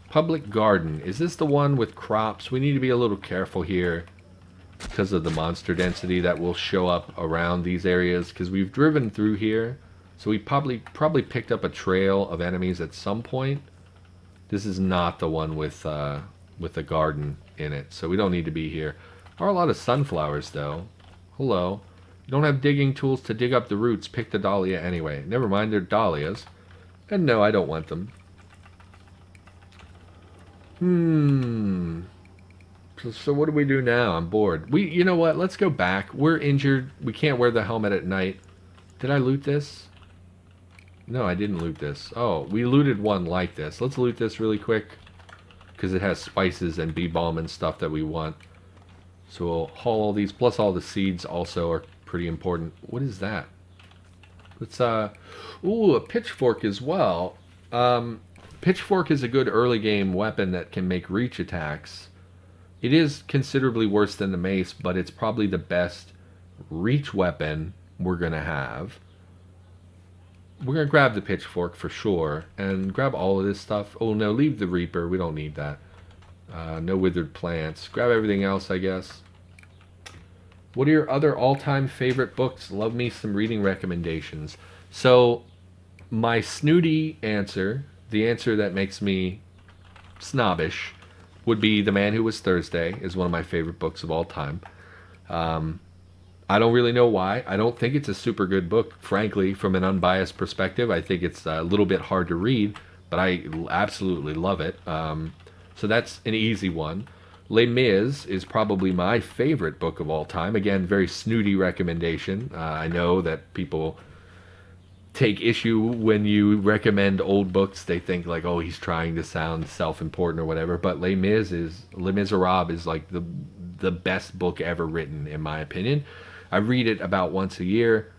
Public Garden. Is this the one with crops? We need to be a little careful here because of the monster density that will show up around these areas, because we've driven through here. So we probably picked up a trail of enemies at some point. This is not the one with the garden in it, so we don't need to be here. There are a lot of sunflowers, though. Hello. You don't have digging tools to dig up the roots. Pick the dahlia anyway. Never mind, they're dahlias. And no, I don't want them. So what do we do now? I'm bored. You know what? Let's go back. We're injured. We can't wear the helmet at night. Did I loot this? No, I didn't loot this. Oh, we looted one like this. Let's loot this really quick, because it has spices and bee balm and stuff that we want. So we'll haul all these, plus all the seeds also are pretty important. What is that? Let's, ooh, a pitchfork as well. Pitchfork is a good early game weapon that can make reach attacks. It is considerably worse than the mace, but it's probably the best reach weapon we're going to have. We're going to grab the pitchfork for sure, and grab all of this stuff. Oh no, leave the reaper, we don't need that. No withered plants. Grab everything else, I guess. What are your other all-time favorite books? Love me some reading recommendations. So, my snooty answer, the answer that makes me snobbish, would be The Man Who Was Thursday, is one of my favorite books of all time. I don't really know why. I don't think it's a super good book, frankly, from an unbiased perspective. I think it's a little bit hard to read, but I absolutely love it. So that's an easy one. Les Mis is probably my favorite book of all time. Again, very snooty recommendation. I know that people take issue when you recommend old books. They think like, oh, he's trying to sound self-important or whatever. But Les Miserables is like the best book ever written, in my opinion. I read it about once a year.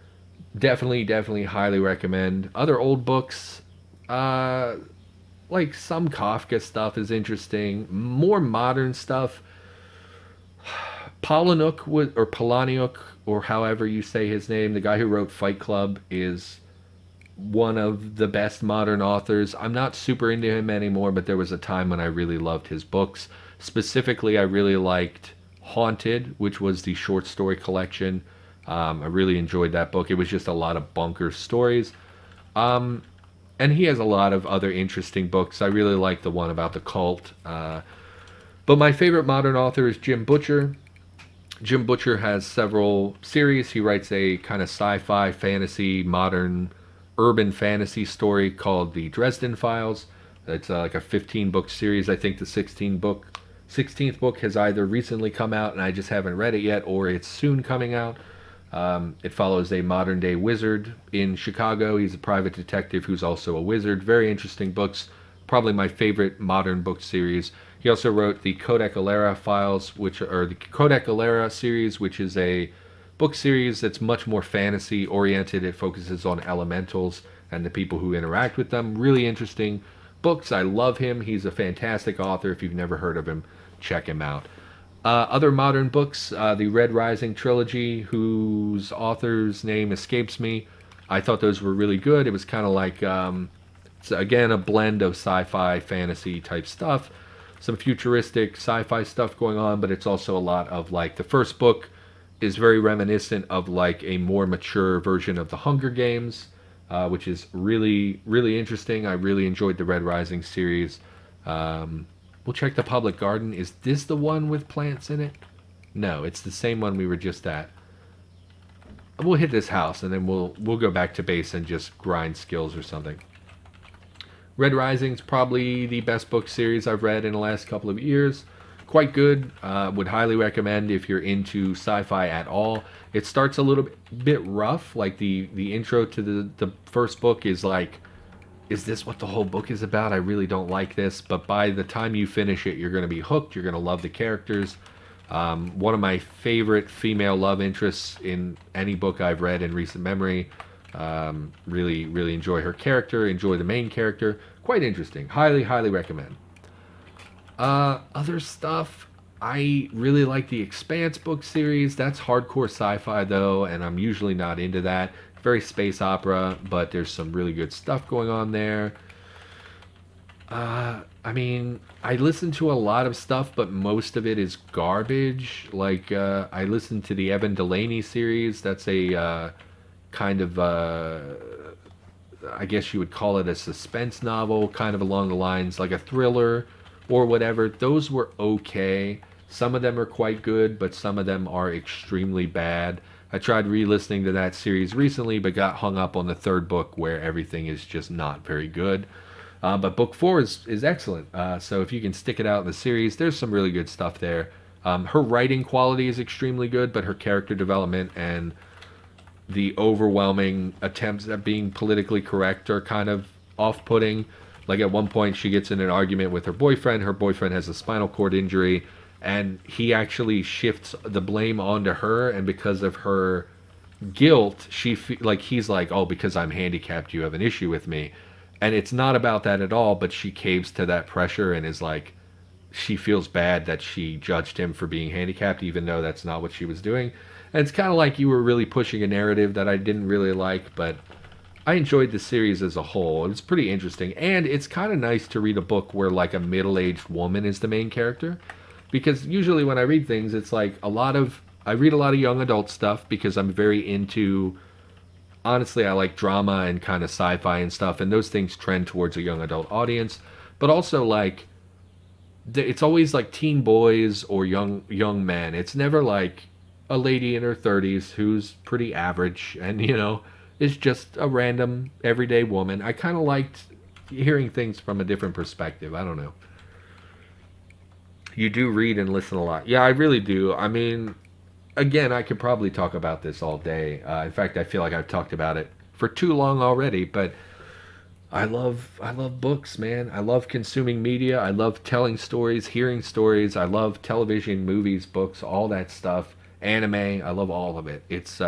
Definitely highly recommend. Other old books, like some Kafka stuff is interesting. More modern stuff, Palahniuk, or however you say his name, the guy who wrote Fight Club, is one of the best modern authors. I'm not super into him anymore, but there was a time when I really loved his books. Specifically, I really liked Haunted, which was the short story collection. I really enjoyed that book. It was just a lot of bonkers stories. And he has a lot of other interesting books. I really like the one about the cult. But my favorite modern author is Jim Butcher. Jim Butcher has several series. He writes a kind of sci-fi, fantasy, modern, urban fantasy story called The Dresden Files. It's like a 15-book series. I think the 16th book has either recently come out and I just haven't read it yet, or it's soon coming out. It follows a modern-day wizard in Chicago. He's a private detective who's also a wizard. Very interesting books. Probably my favorite modern book series. He also wrote the Codex Alera files, the Codex Alera series, which is a book series that's much more fantasy-oriented. It focuses on elementals and the people who interact with them. Really interesting books. I love him. He's a fantastic author. If you've never heard of him, check him out. Other modern books, the Red Rising trilogy, whose author's name escapes me. I thought those were really good. It was kind of like, again, a blend of sci-fi, fantasy type stuff. Some futuristic sci-fi stuff going on, but it's also a lot of like, the first book is very reminiscent of like a more mature version of the Hunger Games, which is really, really interesting. I really enjoyed the Red Rising series. We'll check the Public Garden. Is this the one with plants in it? No, it's the same one we were just at. We'll hit this house and then we'll go back to base and just grind skills or something. Red Rising's probably the best book series I've read in the last couple of years. Quite good. Would highly recommend if you're into sci-fi at all. It starts a little bit rough. Like the intro to the first book is like, is this what the whole book is about? I really don't like this. But by the time you finish it, you're going to be hooked. You're going to love the characters. One of my favorite female love interests in any book I've read in recent memory. Really enjoy her character. Enjoy the main character. Quite interesting. Highly recommend. Other stuff. I really like the Expanse book series. That's hardcore sci-fi though, and I'm usually not into that. Very space opera, but there's some really good stuff going on there. I mean, I listen to a lot of stuff, but most of it is garbage. Like, I listen to the Evan Delaney series. That's a kind of, I guess you would call it a suspense novel, kind of along the lines like a thriller or whatever. Those were okay. Some of them are quite good, but some of them are extremely bad. I tried re listening to that series recently, but got hung up on the third book where everything is just not very good. But book four is excellent. So if you can stick it out in the series, there's some really good stuff there. Her writing quality is extremely good, but her character development and the overwhelming attempts at being politically correct are kind of off putting. Like at one point, she gets in an argument with her boyfriend. Her boyfriend has a spinal cord injury, and he actually shifts the blame onto her. And because of her guilt, like he's like, "Oh, because I'm handicapped, you have an issue with me." And it's not about that at all, but she caves to that pressure and is like, she feels bad that she judged him for being handicapped, even though that's not what she was doing. And it's kind of like you were really pushing a narrative that I didn't really like, but I enjoyed the series as a whole. It's pretty interesting. And it's kind of nice to read a book where, like, a middle aged woman is the main character. Because usually when I read things, it's like I read a lot of young adult stuff because I'm very into, honestly, I like drama and kind of sci-fi and stuff, and those things trend towards a young adult audience. But also, like, it's always like teen boys or young men. It's never like a lady in her 30s who's pretty average and is just a random everyday woman. I kind of liked hearing things from a different perspective. I don't know. You do read and listen a lot. Yeah, I really do. I mean, again, I could probably talk about this all day. In fact, I feel like I've talked about it for too long already, but I love books, man. I love consuming media. I love telling stories, hearing stories. I love television, movies, books, all that stuff. Anime, I love all of it. It's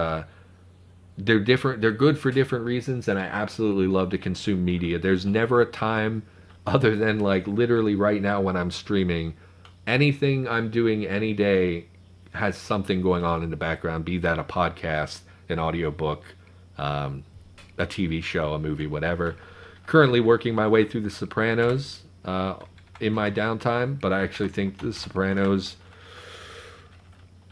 they're different. They're good for different reasons, and I absolutely love to consume media. There's never a time other than like literally right now when I'm streaming. Anything I'm doing any day has something going on in the background, be that a podcast, an audiobook, um, a TV show, a movie, whatever. Currently working my way through The Sopranos in my downtime, but I actually think The Sopranos,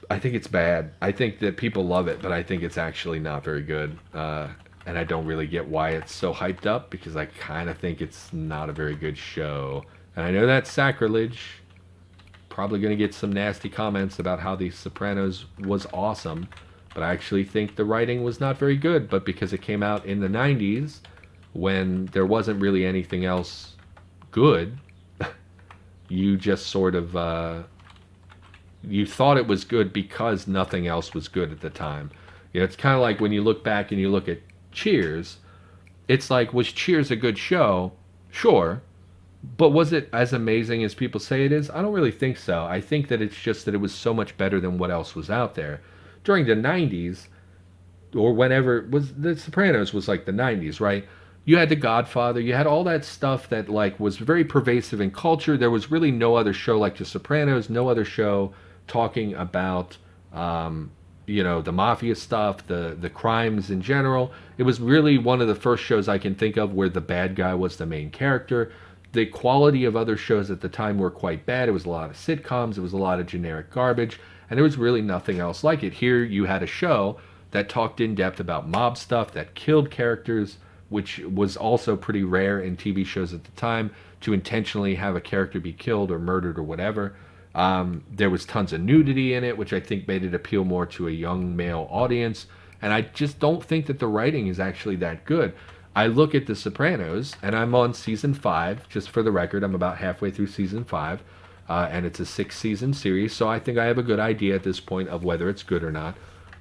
I think it's bad. I think that people love it, but I think it's actually not very good. And I don't really get why it's so hyped up because I kind of think it's not a very good show. And I know that's sacrilege. Probably going to get some nasty comments about how The Sopranos was awesome, but I actually think the writing was not very good. But because it came out in the 90s, when there wasn't really anything else good, you just sort of you thought it was good because nothing else was good at the time. It's kind of like when you look back and you look at Cheers. It's like, was Cheers a good show? Sure, but was it as amazing as people say it is? I don't really think so. I think that it's just that it was so much better than what else was out there during the 90s, or whenever it was. The Sopranos was like the 90s, right? You had The Godfather, you had all that stuff that like was very pervasive in culture. There was really no other show like The Sopranos, no other show talking about the mafia stuff, the crimes in general. It was really one of the first shows I can think of where the bad guy was the main character. The quality of other shows at the time were quite bad. It was a lot of sitcoms, it was a lot of generic garbage, and there was really nothing else like it. Here you had a show that talked in depth about mob stuff, that killed characters, which was also pretty rare in TV shows at the time, to intentionally have a character be killed or murdered or whatever. There was tons of nudity in it, which I think made it appeal more to a young male audience. And I just don't think that the writing is actually that good. I look at The Sopranos, and I'm on season 5. Just for the record, I'm about halfway through season 5. And it's a 6-season series, so I think I have a good idea at this point of whether it's good or not.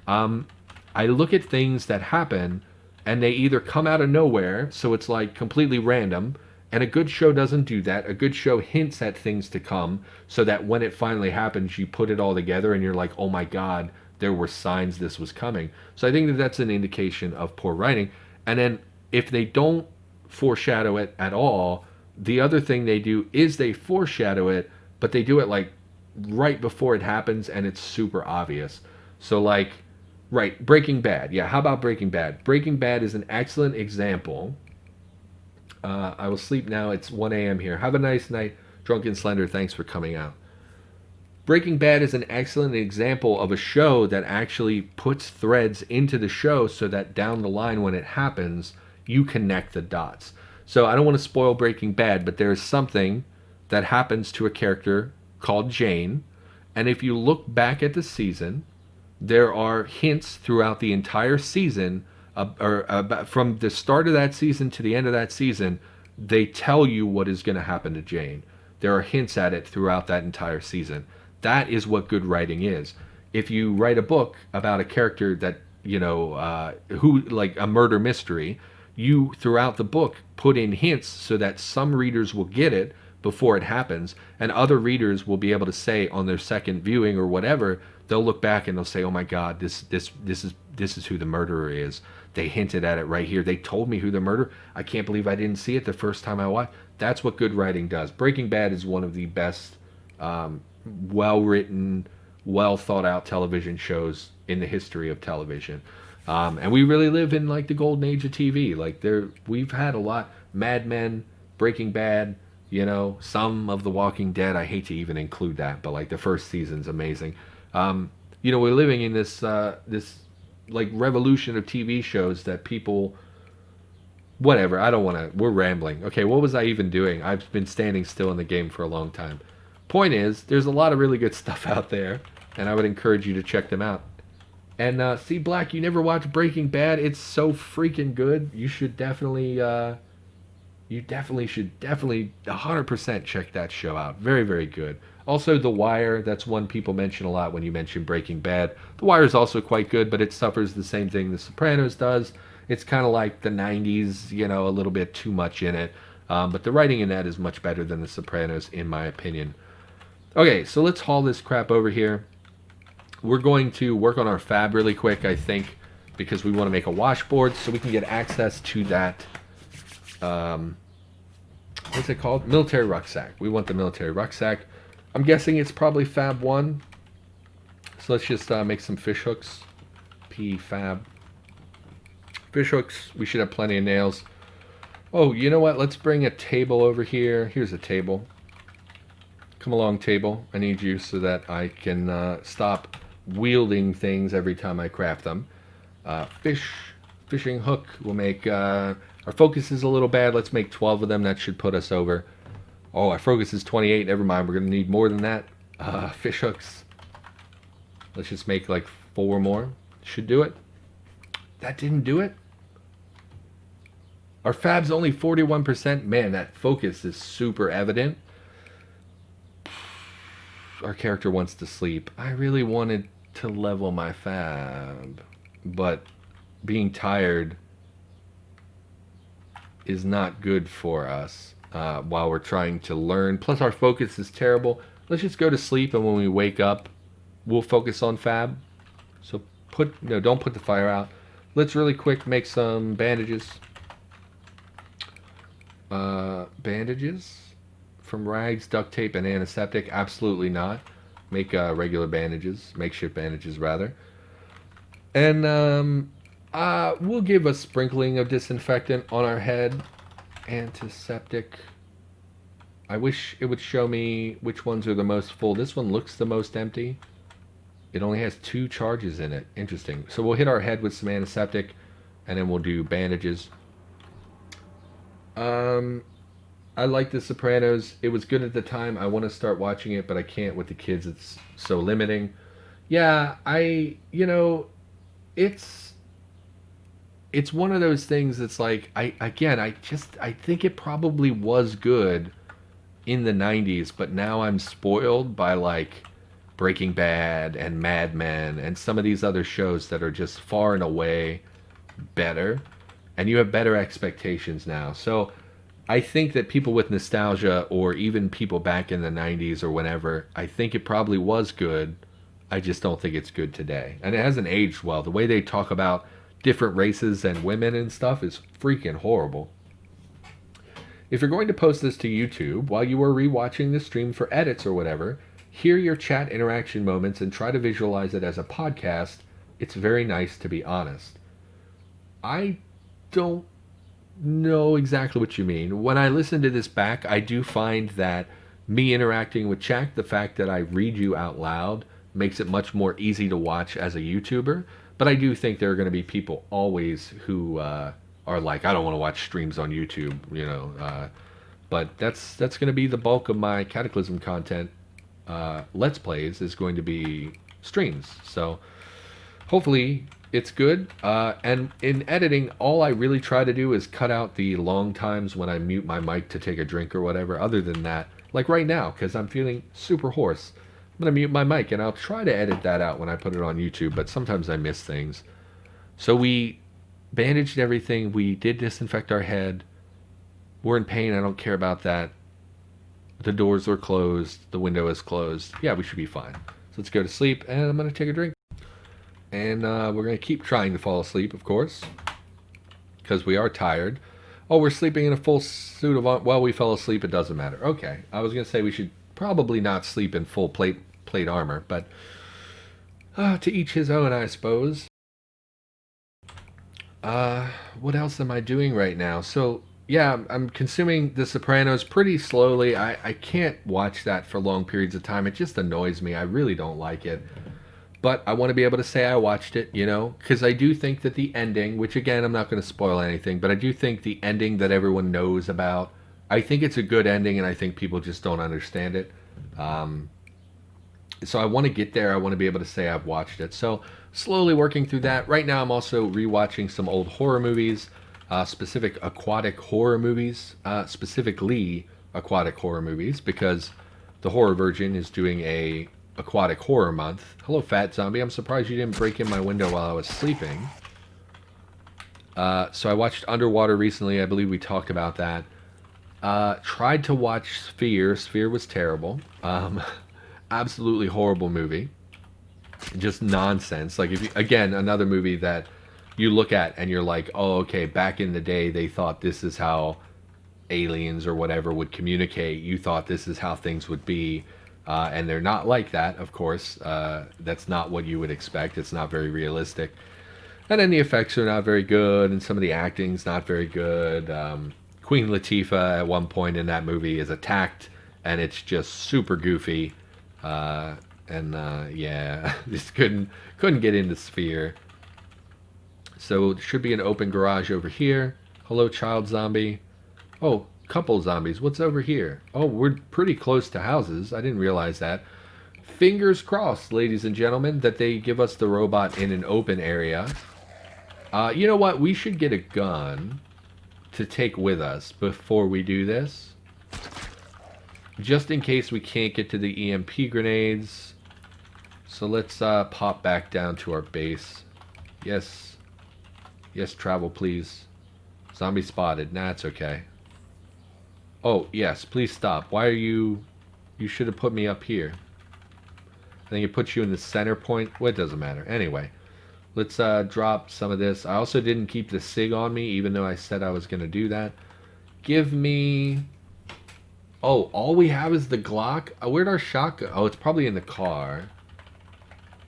I look at things that happen, and they either come out of nowhere, so it's like completely random, and a good show doesn't do that. A good show hints at things to come, so that when it finally happens, you put it all together, and you're like, oh my god, there were signs this was coming. So I think that that's an indication of poor writing. And then if they don't foreshadow it at all, the other thing they do is they foreshadow it, but they do it like right before it happens, and it's super obvious. So like, right, Breaking Bad. Yeah, how about Breaking Bad? Breaking Bad is an excellent example I will sleep now. It's 1 a.m. here. Have a nice night. Drunken Slender, thanks for coming out. Breaking Bad is an excellent example of a show that actually puts threads into the show so that down the line when it happens, you connect the dots. So I don't want to spoil Breaking Bad, but there is something that happens to a character called Jane. And if you look back at the season, there are hints throughout the entire season, from the start of that season to the end of that season, they tell you what is going to happen to Jane. There are hints at it throughout that entire season. That is what good writing is. If you write a book about a character that, who, like a murder mystery, you throughout the book put in hints so that some readers will get it before it happens, and other readers will be able to say on their second viewing or whatever, they'll look back and they'll say, "Oh my God, this is who the murderer is. They hinted at it right here. They told me who the murderer. I can't believe I didn't see it the first time I watched." That's what good writing does. Breaking Bad is one of the best, well written, well thought out television shows in the history of television. And we really live in like the golden age of TV. Like we've had a lot. Mad Men, Breaking Bad, some of The Walking Dead. I hate to even include that, but like the first season's amazing. We're living in this like revolution of TV shows that people, whatever. I don't want to. We're rambling. Okay, what was I even doing? I've been standing still in the game for a long time. Point is, there's a lot of really good stuff out there, and I would encourage you to check them out. And see, Black, you never watched Breaking Bad? It's so freaking good. You should definitely, you definitely should 100% check that show out. Very, very good. Also, The Wire. That's one people mention a lot when you mention Breaking Bad. The Wire is also quite good, but it suffers the same thing The Sopranos does. It's kind of like the 90s, a little bit too much in it. But the writing in that is much better than The Sopranos, in my opinion. Okay, so let's haul this crap over here. We're going to work on our fab really quick, I think, because we want to make a washboard so we can get access to that, what's it called? Military rucksack. We want the military rucksack. I'm guessing it's probably fab 1. So let's just make some fish hooks. Fab. Fish hooks. We should have plenty of nails. Oh, you know what? Let's bring a table over here. Here's a table. Come along, table. I need you so that I can stop wielding things every time I craft them. Fishing hook. We'll make... our focus is a little bad. Let's make 12 of them. That should put us over. Oh, our focus is 28. Never mind. We're going to need more than that. Fish hooks. Let's just make like 4 more. Should do it. That didn't do it. Our fab's only 41%. Man, that focus is super evident. Our character wants to sleep. I really wanted to level my fab, but being tired is not good for us while we're trying to learn. Plus our focus is terrible. Let's just go to sleep, and when we wake up, we'll focus on fab. So don't put the fire out. Let's really quick make some bandages. Bandages? From rags, duct tape, and antiseptic? Absolutely not. Make regular bandages. Makeshift bandages, rather. And we'll give a sprinkling of disinfectant on our head. Antiseptic. I wish it would show me which ones are the most full. This one looks the most empty. It only has 2 charges in it. Interesting. So we'll hit our head with some antiseptic, and then we'll do bandages. I like The Sopranos. It was good at the time. I want to start watching it, but I can't with the kids. It's so limiting. Yeah, it's one of those things that's like, I think it probably was good in the 90s, but now I'm spoiled by like Breaking Bad and Mad Men and some of these other shows that are just far and away better, and you have better expectations now. So I think that people with nostalgia, or even people back in the 90s or whenever, I think it probably was good. I just don't think it's good today. And it hasn't aged well. The way they talk about different races and women and stuff is freaking horrible. If you're going to post this to YouTube while you are rewatching the stream for edits or whatever, hear your chat interaction moments and try to visualize it as a podcast. It's very nice, to be honest. I don't know exactly what you mean. When I listen to this back, I do find that me interacting with chat, the fact that I read you out loud, makes it much more easy to watch as a YouTuber. But I do think there are going to be people always who are like, I don't want to watch streams on YouTube, you know. But that's going to be the bulk of my Cataclysm content. Let's plays is going to be streams. So hopefully it's good. And in editing, all I really try to do is cut out the long times when I mute my mic to take a drink or whatever. Other than that, like right now, because I'm feeling super hoarse, I'm going to mute my mic and I'll try to edit that out when I put it on YouTube, but sometimes I miss things. So we bandaged everything. We did disinfect our head. We're in pain. I don't care about that. The doors are closed. The window is closed. Yeah, we should be fine. So let's go to sleep, and I'm going to take a drink. And we're going to keep trying to fall asleep, of course, because we are tired. Oh, we're sleeping in a full suit of armor. Well, we fell asleep. It doesn't matter. Okay. I was going to say we should probably not sleep in full plate armor, but to each his own, I suppose. What else am I doing right now? So, yeah, I'm consuming The Sopranos pretty slowly. I can't watch that for long periods of time. It just annoys me. I really don't like it. But I want to be able to say I watched it, you know, because I do think that the ending, which again, I'm not going to spoil anything, but I do think the ending that everyone knows about, I think it's a good ending, and I think people just don't understand it. So I want to get there. I want to be able to say I've watched it. So slowly working through that. Right now, I'm also rewatching some old horror movies, specific aquatic horror movies, specifically aquatic horror movies, because the Horror Virgin is doing a aquatic horror month. Hello, Fat Zombie. I'm surprised you didn't break in my window while I was sleeping. So I watched Underwater recently. I believe we talked about that. Tried to watch Sphere. Sphere was terrible. Absolutely horrible movie. Just nonsense. Like, if you, again, another movie that you look at and you're like, oh, okay, back in the day they thought this is how aliens or whatever would communicate. You thought this is how things would be. And they're not like that, of course. That's not what you would expect. It's not very realistic. And then the effects are not very good, and some of the acting's not very good. Queen Latifah at one point in that movie is attacked, and it's just super goofy. Yeah, just couldn't get into Sphere. So there should be an open garage over here. Hello, child zombie. Oh, couple zombies. What's over here? Oh, we're pretty close to houses. I didn't realize that. Fingers crossed, ladies and gentlemen, that they give us the robot in an open area. You know what? We should get a gun to take with us before we do this. Just in case we can't get to the EMP grenades. So let's pop back down to our base. Yes. Yes, travel, please. Zombie spotted. Nah, it's okay. Oh, yes, please stop. Why are you... You should have put me up here. I think it puts you in the center point. Well, it doesn't matter. Anyway, let's drop some of this. I also didn't keep the SIG on me, even though I said I was going to do that. Give me... Oh, all we have is the Glock? Where'd our shotgun... Oh, it's probably in the car.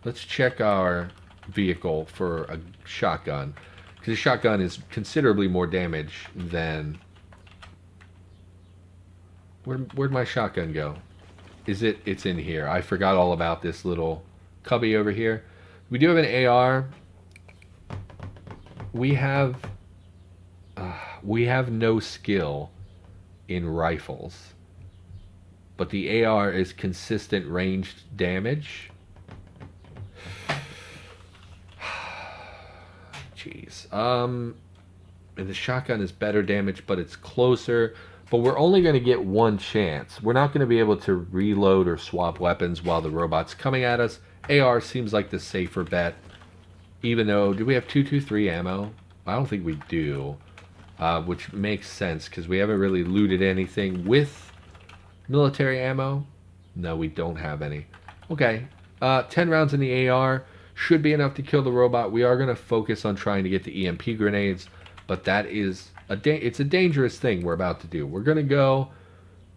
Let's check our vehicle for a shotgun. Because a shotgun is considerably more damage than... Where'd my shotgun go? It's in here. I forgot all about this little cubby over here. We do have an AR. We have no skill in rifles. But the AR is consistent ranged damage. Jeez. And the shotgun is better damage, but it's closer. But we're only going to get one chance. We're not going to be able to reload or swap weapons while the robot's coming at us. AR seems like the safer bet. Even though, do we have 223 ammo? I don't think we do. Which makes sense, because we haven't really looted anything with military ammo. No, we don't have any. Okay. 10 rounds in the AR should be enough to kill the robot. We are going to focus on trying to get the EMP grenades. But that is... it's a dangerous thing we're about to do. We're going to go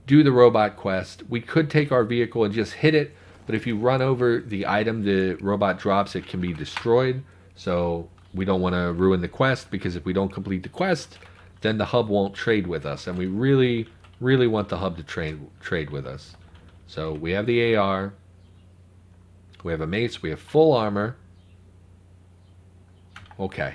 do the robot quest. We could take our vehicle and just hit it, but if you run over the item the robot drops, it can be destroyed. So we don't want to ruin the quest, because if we don't complete the quest, then the hub won't trade with us, and we really, really want the hub to trade with us. So we have the AR, we have a mace, we have full armor. Okay,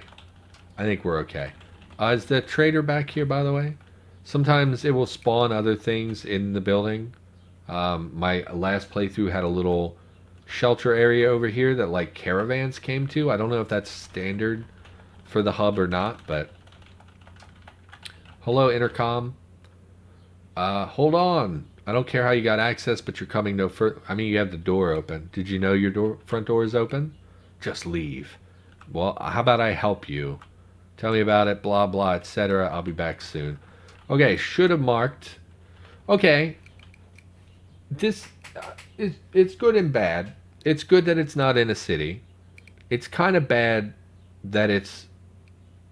I think we're okay. Is the trader back here, by the way? Sometimes it will spawn other things in the building. My last playthrough had a little shelter area over here that like caravans came to. I don't know if that's standard for the hub or not, but hello intercom. Hold on. I don't care how you got access, but you're coming no further. I mean, you have the door open. Did you know your front door is open? Just leave. Well, how about I help you? Tell me about it, blah, blah, etc. I'll be back soon. Okay, should have marked. Okay. This, it's good and bad. It's good that it's not in a city. It's kind of bad that it's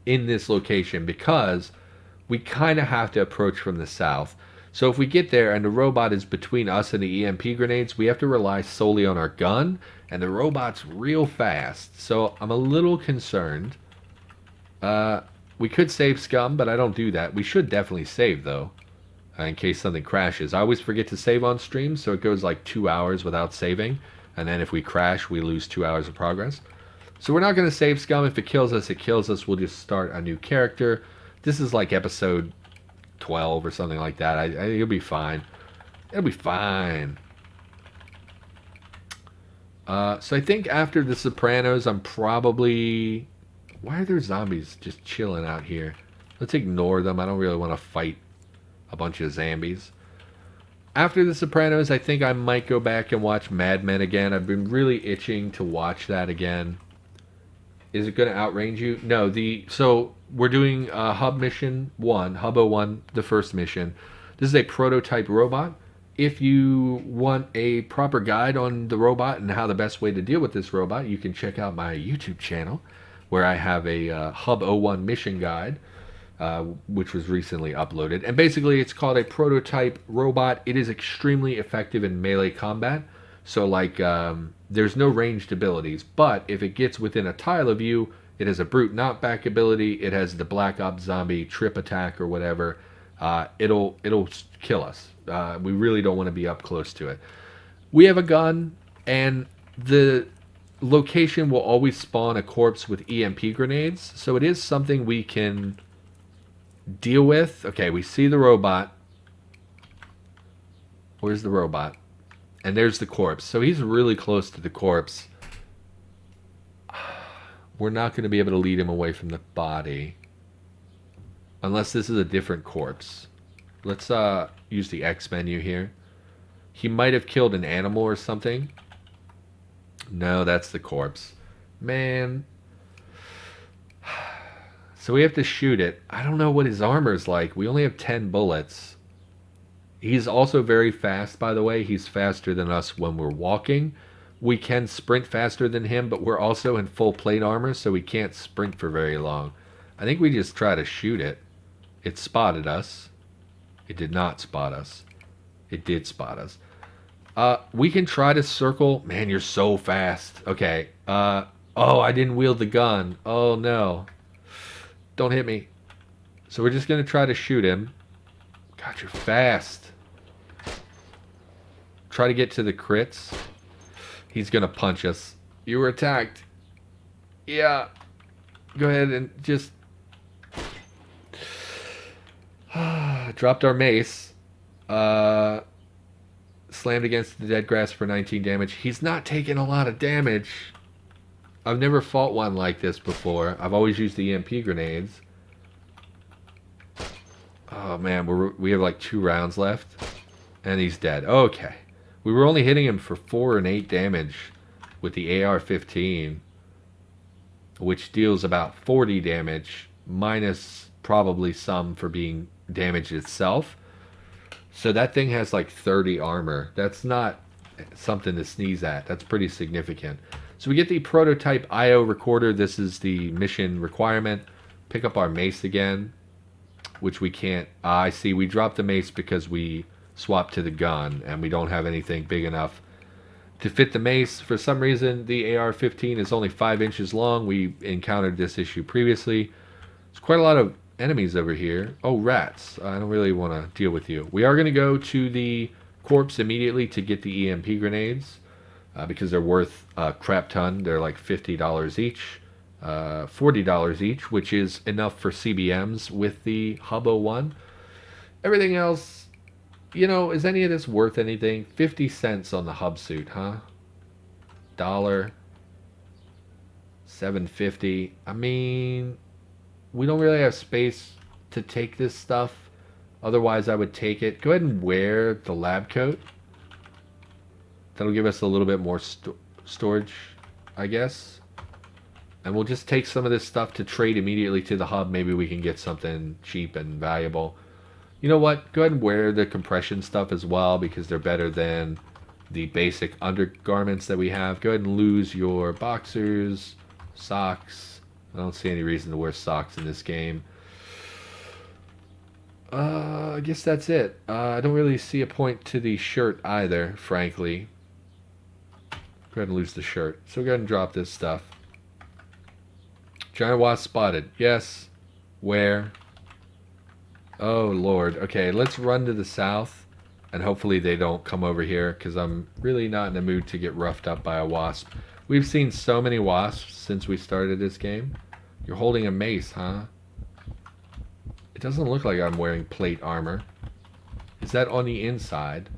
in this location because we kind of have to approach from the south. So if we get there and the robot is between us and the EMP grenades, we have to rely solely on our gun, and the robot's real fast. So I'm a little concerned. We could save scum, but I don't do that. We should definitely save, though, in case something crashes. I always forget to save on stream, so it goes like 2 hours without saving. And then if we crash, we lose 2 hours of progress. So we're not going to save scum. If it kills us, it kills us. We'll just start a new character. This is like episode 12 or something like that. It'll be fine. It'll be fine. So I think after The Sopranos, I'm probably... Why are there zombies just chilling out here? Let's ignore them. I don't really want to fight a bunch of zombies. After The Sopranos, I think I might go back and watch Mad Men again. I've been really itching to watch that again. Is it going to outrange you? No. So we're doing Hub Mission 1, Hub 01, the first mission. This is a prototype robot. If you want a proper guide on the robot and how the best way to deal with this robot, you can check out my YouTube channel, where I have a Hub 01 mission guide, which was recently uploaded. And basically, it's called a prototype robot. It is extremely effective in melee combat. So, like, there's no ranged abilities. But if it gets within a tile of you, it has a brute knockback ability. It has the Black Ops zombie trip attack or whatever. It'll kill us. We really don't want to be up close to it. We have a gun, and the location will always spawn a corpse with EMP grenades, so it is something we can deal with. Okay, we see the robot. Where's the robot? And there's the corpse. So he's really close to the corpse. We're not going to be able to lead him away from the body. Unless this is a different corpse. Let's use the X menu here. He might have killed an animal or something. No, that's the corpse. Man. So we have to shoot it. I don't know what his armor's like. We only have 10 bullets. He's also very fast, by the way. He's faster than us when we're walking. We can sprint faster than him, but we're also in full plate armor, so we can't sprint for very long. I think we just try to shoot it. It spotted us. It did not spot us. It did spot us. We can try to circle. Man, you're so fast. Okay. Oh, I didn't wield the gun. Oh, no. Don't hit me. So we're just going to try to shoot him. God, you're fast. Try to get to the crits. He's going to punch us. You were attacked. Yeah. Go ahead and just... dropped our mace. Slammed against the dead grass for 19 damage. He's not taking a lot of damage. I've never fought one like this before. I've always used the EMP grenades. Oh man, we have like 2 rounds left. And he's dead. Okay. We were only hitting him for 4 and 8 damage with the AR-15. Which deals about 40 damage. Minus probably some for being damaged itself. So that thing has like 30 armor. That's not something to sneeze at. That's pretty significant. So we get the prototype IO recorder. This is the mission requirement. Pick up our mace again, which we can't. I see we dropped the mace because we swapped to the gun and we don't have anything big enough to fit the mace. For some reason, the AR-15 is only 5 inches long. We encountered this issue previously. There's quite a lot of enemies over here. Oh, rats. I don't really want to deal with you. We are going to go to the corpse immediately to get the EMP grenades because they're worth a crap ton. They're like $50 each, $40 each, which is enough for CBMs with the Hubbo one. Everything else, is any of this worth anything? 50 cents on the hub suit, huh? Dollar. 750. I mean, we don't really have space to take this stuff. Otherwise, I would take it. Go ahead and wear the lab coat. That'll give us a little bit more storage, I guess. And we'll just take some of this stuff to trade immediately to the hub. Maybe we can get something cheap and valuable. You know what? Go ahead and wear the compression stuff as well because they're better than the basic undergarments that we have. Go ahead and lose your boxers, socks. I don't see any reason to wear socks in this game. I guess that's it. I don't really see a point to the shirt either, frankly. Go ahead and lose the shirt. So go ahead and drop this stuff. Giant wasp spotted. Yes. Where? Oh, Lord. Okay, let's run to the south. And hopefully they don't come over here because I'm really not in the mood to get roughed up by a wasp. We've seen so many wasps since we started this game. You're holding a mace, huh? It doesn't look like I'm wearing plate armor. Is that on the inside?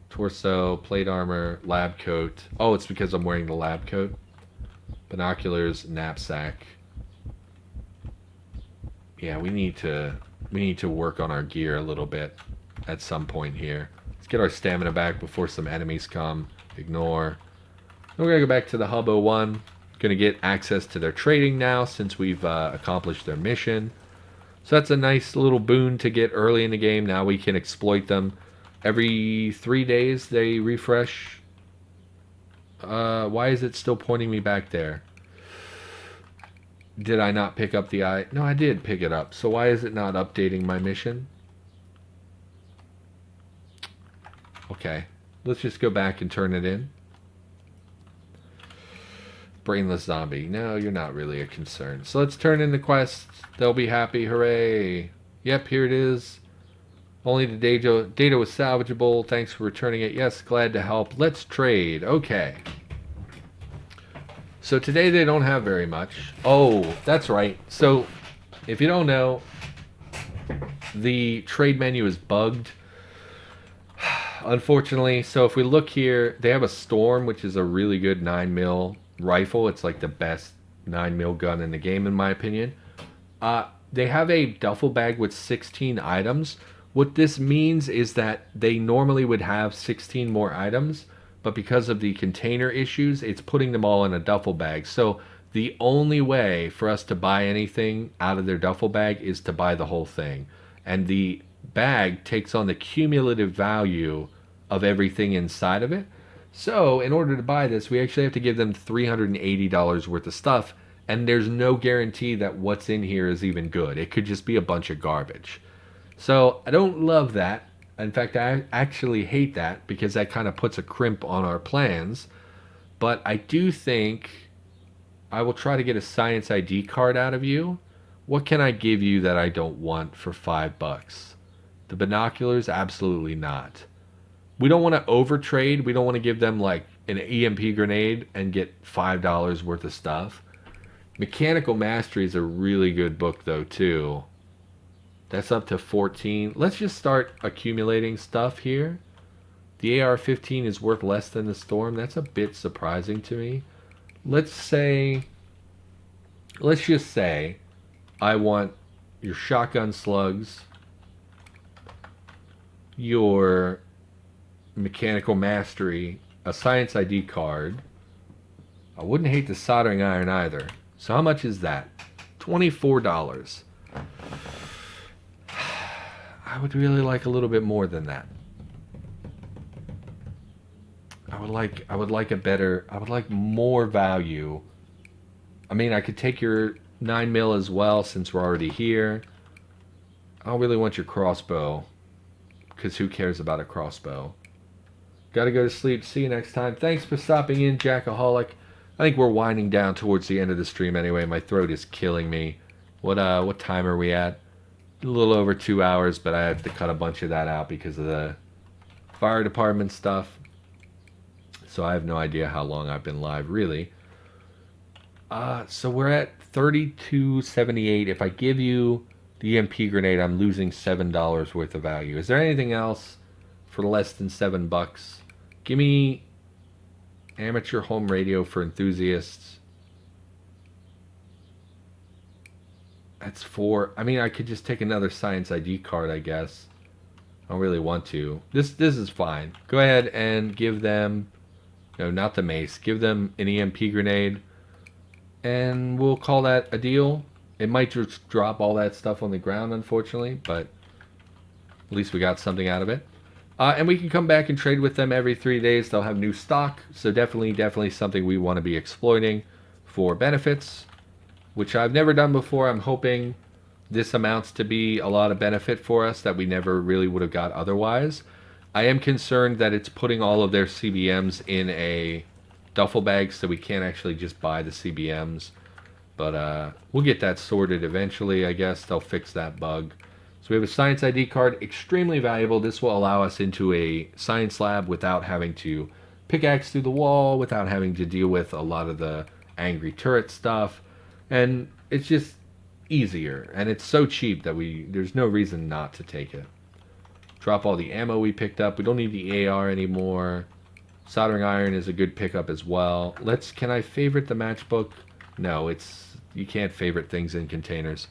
Torso, plate armor, lab coat. Oh, it's because I'm wearing the lab coat. Binoculars, knapsack. Yeah, we need to work on our gear a little bit at some point here. Let's get our stamina back before some enemies come. Ignore. We're going to go back to the Hub 01. Going to get access to their trading now since we've accomplished their mission. So that's a nice little boon to get early in the game. Now we can exploit them. Every 3 days they refresh. Why is it still pointing me back there? Did I not pick up the eye? No, I did pick it up. So why is it not updating my mission? Okay. Let's just go back and turn it in. Brainless zombie. No, you're not really a concern. So let's turn in the quest. They'll be happy. Hooray. Yep, here it is. Only the data was salvageable. Thanks for returning it. Yes, glad to help. Let's trade. Okay. So today they don't have very much. Oh, that's right. So if you don't know, the trade menu is bugged. Unfortunately. So if we look here, they have a Storm, which is a really good 9mm rifle. It's like the best 9mm gun in the game, in my opinion. They have a duffel bag with 16 items. What this means is that they normally would have 16 more items, but because of the container issues, it's putting them all in a duffel bag. So the only way for us to buy anything out of their duffel bag is to buy the whole thing. And the bag takes on the cumulative value of everything inside of it. So in order to buy this, we actually have to give them $380 worth of stuff, and there's no guarantee that what's in here is even good. It could just be a bunch of garbage. So I don't love that. In fact, I actually hate that because that kind of puts a crimp on our plans. But I do think I will try to get a science ID card out of you. What can I give you that I don't want for $5? The binoculars? Absolutely not. We don't want to overtrade. We don't want to give them like an EMP grenade and get $5 worth of stuff. Mechanical Mastery is a really good book though too. That's up to 14. Let's just start accumulating stuff here. The AR-15 is worth less than the Storm. That's a bit surprising to me. Let's just say I want your shotgun slugs, your Mechanical Mastery, a Science ID card. I wouldn't hate the soldering iron either. So how much is that? $24. I would really like a little bit more than that. I would like more value. I mean, I could take your 9mm as well since we're already here. I don't really want your crossbow, because who cares about a crossbow? Gotta go to sleep. See you next time. Thanks for stopping in, Jackaholic. I think we're winding down towards the end of the stream anyway. My throat is killing me. What time are we at? A little over 2 hours, but I have to cut a bunch of that out because of the fire department stuff. So I have no idea how long I've been live, really. So we're at 32.78. If I give you the EMP grenade, I'm losing $7 worth of value. Is there anything else for less than $7? Give me amateur home radio for enthusiasts. That's 4. I mean, I could just take another science ID card, I guess. I don't really want to. This is fine. Go ahead and give them, no, not the mace. Give them an EMP grenade, and we'll call that a deal. It might just drop all that stuff on the ground, unfortunately, but at least we got something out of it. And we can come back and trade with them every 3 days. They'll have new stock, so definitely something we want to be exploiting for benefits, which I've never done before. I'm hoping this amounts to be a lot of benefit for us that we never really would have got otherwise. I am concerned that it's putting all of their CBMs in a duffel bag, so we can't actually just buy the CBMs. But we'll get that sorted eventually, I guess. They'll fix that bug. So we have a science ID card, extremely valuable. This will allow us into a science lab without having to pickaxe through the wall, without having to deal with a lot of the angry turret stuff. And it's just easier, and it's so cheap that there's no reason not to take it. Drop all the ammo we picked up. We don't need the AR anymore. Soldering iron is a good pickup as well. Can I favorite the matchbook? No, you can't favorite things in containers.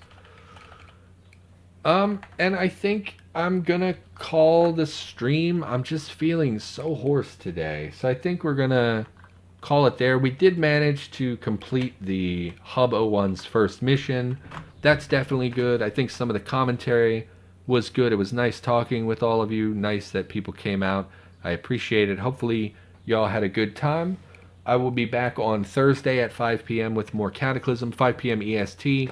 And I think I'm gonna call the stream. I'm just feeling so hoarse today, so I think we're gonna call it there. We did manage to complete the Hub 01's first mission. That's definitely good. I think some of the commentary was good. It was nice talking with all of you. Nice that people came out. I appreciate it. Hopefully y'all had a good time. I will be back on Thursday at 5 p.m. with more Cataclysm, 5 p.m. EST.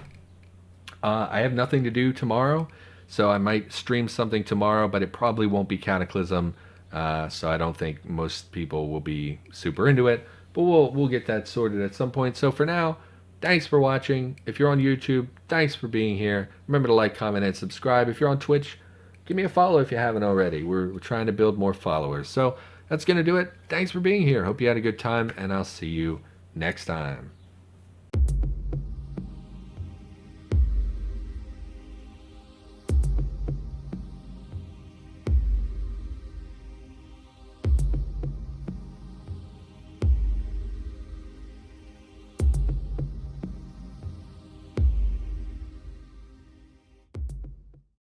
I have nothing to do tomorrow, so I might stream something tomorrow, but it probably won't be Cataclysm, so I don't think most people will be super into it. But we'll get that sorted at some point. So for now, thanks for watching. If you're on YouTube, thanks for being here. Remember to like, comment, and subscribe. If you're on Twitch, give me a follow if you haven't already. We're trying to build more followers. So that's going to do it. Thanks for being here. Hope you had a good time, and I'll see you next time.